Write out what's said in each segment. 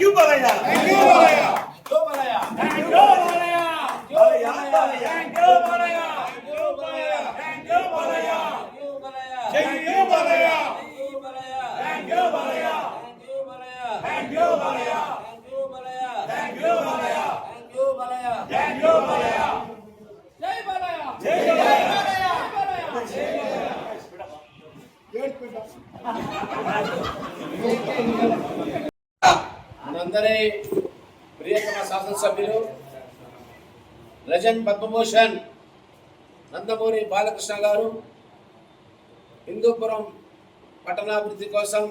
you, Balaya. Thank you, Balaya. Go, Balaya. Thank you, Balaya. Thank you, Balaya. Thank you, Balaya. Thank you, Balaya. Thank you, Balaya. Thank you, Balaya. Thank you, Balaya. Thank you, Balaya. Thank you, Balaya. Jai Balaya. Jai Balaya. మనందరి ప్రియతమ శాసనసభ్యులు legend Padma Bhushan Nandamuri Balakrishna గారు హిందూపురం పట్టణాభివృద్ధి కోసం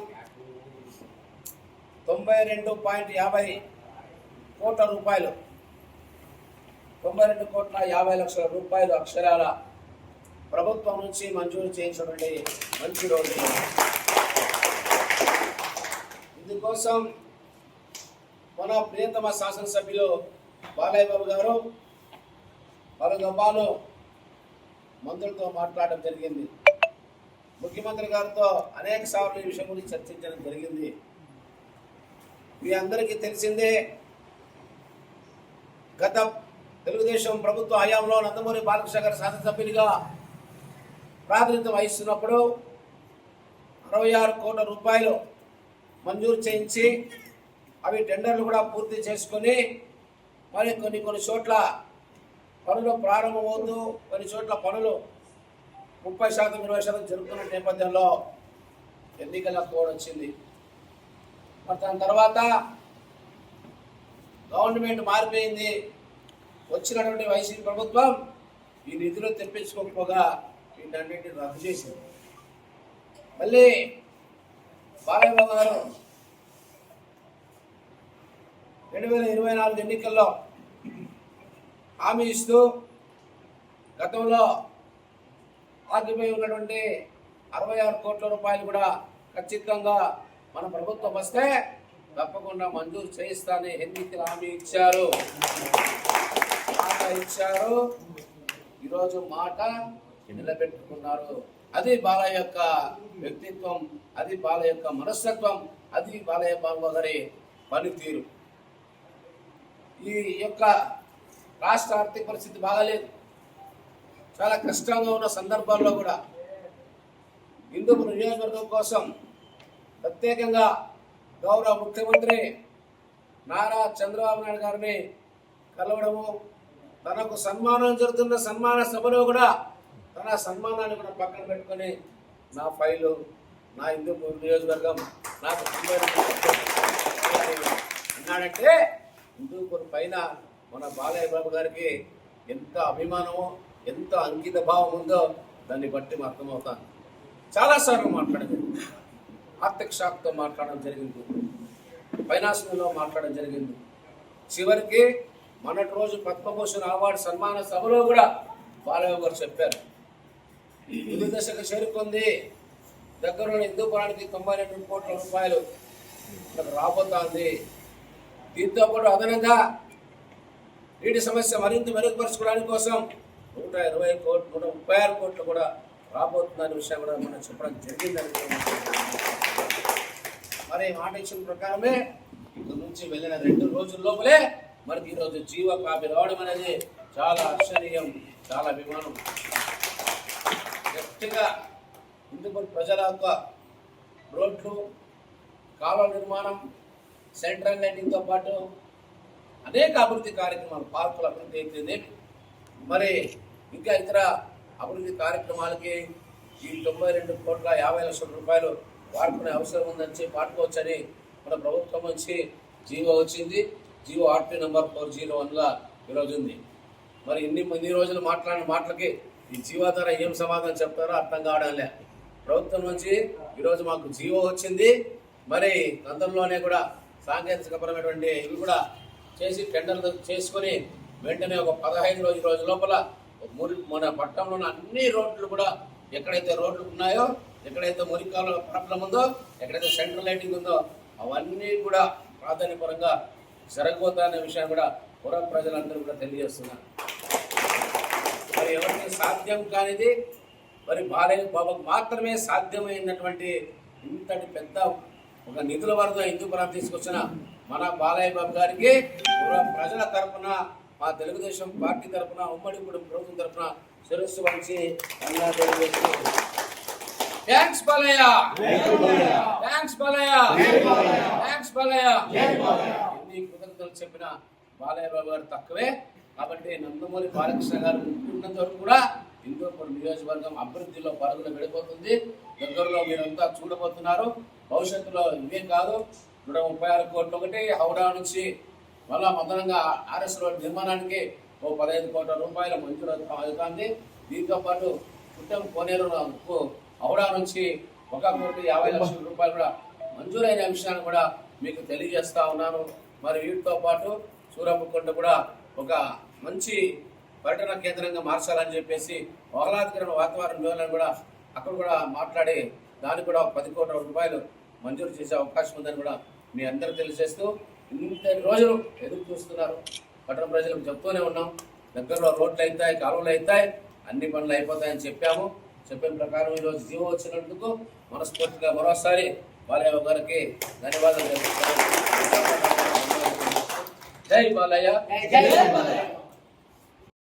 92.50 కోట్ల రూపాయలు 92,50,00,000 రూపాయలు అక్షరాల ప్రభుత్వం నుంచి మంజూరు చేయించినటువంటి మంచి రోజు. ఇందుకోసం మన ప్రియతమ శాసనసభ్యులు బాలయ్య బాబు గారు పలు దఫాలు మంత్రులతో మాట్లాడడం జరిగింది. ముఖ్యమంత్రి గారితో అనేక సార్లు ఈ విషయం గురించి చర్చించడం జరిగింది. మీ అందరికీ తెలిసిందే, గత తెలుగుదేశం ప్రభుత్వ హయాంలో నందమూరి బాలకృష్ణ గారి శాసనసభ్యునిగా ప్రాతినిధ్యం వహిస్తున్నప్పుడు 66 కోట్ల రూపాయలు మంజూరు చేయించి అవి టెండర్లు కూడా పూర్తి చేసుకొని మరి కొన్ని చోట్ల పనులు ప్రారంభమవుతూ కొన్ని చోట్ల పనులు 30% 20% జరుగుతున్న నేపథ్యంలో ఎన్నికల కోడ్ వచ్చింది. మరి దాని తర్వాత గవర్నమెంట్ మారిపోయింది. వచ్చినటువంటి వైసీపీ ప్రభుత్వం ఈ నిధులు తెప్పించుకోకపోగా వీటన్నింటిని రద్దు చేసింది. మళ్ళీ బాలయ్య గారు 2024 ఎన్నికల్లో హామీ ఇస్తూ గతంలో ఆగిపోయి ఉన్నటువంటి 66 కోట్ల రూపాయలు కూడా ఖచ్చితంగా మన ప్రభుత్వం వస్తే తప్పకుండా మంజూరు చేయిస్తానని ఎన్నికల హామీ ఇచ్చారు. ఈరోజు మాట నిలబెట్టుకున్నారు. అది బాలయ్య యొక్క వ్యక్తిత్వం, అది బాలయ్య యొక్క మనస్తత్వం, అది బాలయ్య బాబు గారి పనితీరు. ఈ యొక్క రాష్ట్ర ఆర్థిక పరిస్థితి బాగాలేదు. చాలా కష్టంగా ఉన్న సందర్భాల్లో కూడా హిందూపురం నియోజకవర్గం కోసం ప్రత్యేకంగా గౌరవ ముఖ్యమంత్రి నారా చంద్రబాబు నాయుడు గారిని కలవడము, తనకు సన్మానం జరుగుతున్న సన్మాన సభలో కూడా తన సన్మానాన్ని కూడా పక్కన పెట్టుకొని నా ఫైలు, నా హిందూపురం నియోజకవర్గం నాకు అన్నాడంటే హిందూపురం పైన మన బాలయ్య బాబు గారికి ఎంత అభిమానమో ఎంత అంకిత భావం ఉందో దాన్ని బట్టి మనం అర్థమవుతాను. చాలాసార్లు మాట్లాడడం, ఆర్థిక శాఖతో మాట్లాడడం జరిగింది, ఫైనాన్స్లో మాట్లాడడం జరిగింది. చివరికి మొన్నటి రోజు పద్మభూషణ్ అవార్డు సన్మాన సభలో కూడా బాలయ్య గారు చెప్పారు, తుది దశకు చేరుకుంది, దగ్గరలో హిందూపురానికి 92 కోట్ల రూపాయలు రాబోతోంది. దీంతో పాటు అదనంగా నీటి సమస్య మరింత మెరుగుపరచుకోవడానికి కోసం 120 కోట్లు 136 కోట్లు కూడా రాబోతుందనే విషయం కూడా మనం చెప్పడం జరిగిందని. మరి మాట ఇచ్చిన ప్రకారమే ఇక్కడ నుంచి వెళ్ళిన 2 రోజుల లోపలే మనకి ఈరోజు జీవ కాపీ రావడం అనేది చాలా హర్షణీయం, చాలా అభిమానం. గట్టిగా హిందూపురం ప్రజల యొక్క రోడ్లు, కాలువ నిర్మాణం, సెంట్రల్ లైటింగ్తో పాటు అనేక అభివృద్ధి కార్యక్రమాలు, పార్కుల అభివృద్ధి అయితేనే మరి ఇంకా ఇతర అభివృద్ధి కార్యక్రమాలకి ఈ 92,50,00,000 రూపాయలు వాడుకునే అవసరం ఉందని చెప్పి వాడుకోవచ్చని మన ప్రభుత్వం నుంచి జీవో వచ్చింది. జీవో ఆర్టీ నెంబర్ 401గా ఈరోజు ఉంది. మరి ఇన్ని రోజులు మాట్లాడిన మాటలకి ఈ జీవో ద్వారా ఏం సమాధానం చెప్తారో అర్థం కావడంలే. ప్రభుత్వం నుంచి ఈరోజు మాకు జీవో వచ్చింది. మరి గతంలోనే కూడా సాంకేతికపరమైనటువంటి ఇవి కూడా చేసి టెండర్లు చేసుకొని వెంటనే ఒక 15 రోజుల లోపల మన పట్టణంలో ఉన్న అన్ని రోడ్లు కూడా ఎక్కడైతే రోడ్లు ఉన్నాయో, ఎక్కడైతే మురికాల ప్రాబ్లం ఉందో, ఎక్కడైతే సెంట్రల్ లైటింగ్ ఉందో అవన్నీ కూడా ప్రాధాన్యపరంగా జరగబోతాయనే విషయం కూడా పుర ప్రజలందరూ కూడా తెలియజేస్తున్నారు. మరి ఎవరికి సాధ్యం కానిది మరి బాలయ్య బాబుకు మాత్రమే సాధ్యమైనటువంటి ఇంతటి పెద్ద ఒక నిధుల వరద హిందూపురం తీసుకొచ్చిన మన బాలయ్య బాబు గారికి ప్రజల తరఫున మా తెలుగుదేశం పార్టీ తరఫున ఉమ్మడి కుటుంబ ప్రభుత్వం తరఫున శిరస్సు వంచి thanks Balayya, thanks Balayya, thanks Balayya. ఎన్ని కృతజ్ఞతలు చెప్పిన బాలయ్య బాబు గారు తక్కువే. కాబట్టి నందమూరి బాలకృష్ణ గారు ఉంటున్నంత వరకు కూడా హిందూపురం నియోజకవర్గం అభివృద్ధిలో పరుగులు పెడిపోతుంది. దగ్గరలో మీరంతా చూడబోతున్నారు. భవిష్యత్తులో ఇవే కాదు, 136 కోట్లు ఒకటి హౌడా నుంచి మళ్ళా మొదలంగా ఆర్ఎస్ రోడ్ నిర్మాణానికి ఓ 15 కోట్ల రూపాయలు మంజూరు అవుతుంది. దీంతో పాటు కుట్టం కోనేరు హౌడా నుంచి 1,50,00,000 రూపాయలు కూడా మంజూరైన విషయాన్ని కూడా మీకు తెలియజేస్తా ఉన్నాను. మరి వీటితో పాటు సూరమ్మకుంట కూడా ఒక మంచి పర్యటన కేంద్రంగా మార్చాలని చెప్పేసి ఆహ్లాదకరమైన వాతావరణం ఇవ్వాలని కూడా అక్కడ కూడా మాట్లాడి దానికి కూడా 10 కోట్ల రూపాయలు మంజూరు చేసే అవకాశం ఉందని కూడా మీ అందరూ తెలియజేస్తూ ఇంత రోజులు ఎదురు చూస్తున్నారు. పట్టణ ప్రజలకు చెప్తూనే ఉన్నాం, దగ్గరలో రోడ్లు అవుతాయి, కాలువలు అవుతాయి, అన్ని పనులు అయిపోతాయని చెప్పాము. చెప్పిన ప్రకారం ఈరోజు జీవో వచ్చినందుకు మనస్ఫూర్తిగా మరోసారి బాలయ్య గారికి ధన్యవాదాలు తెలుపుతున్నాను. జై బాలయ్య.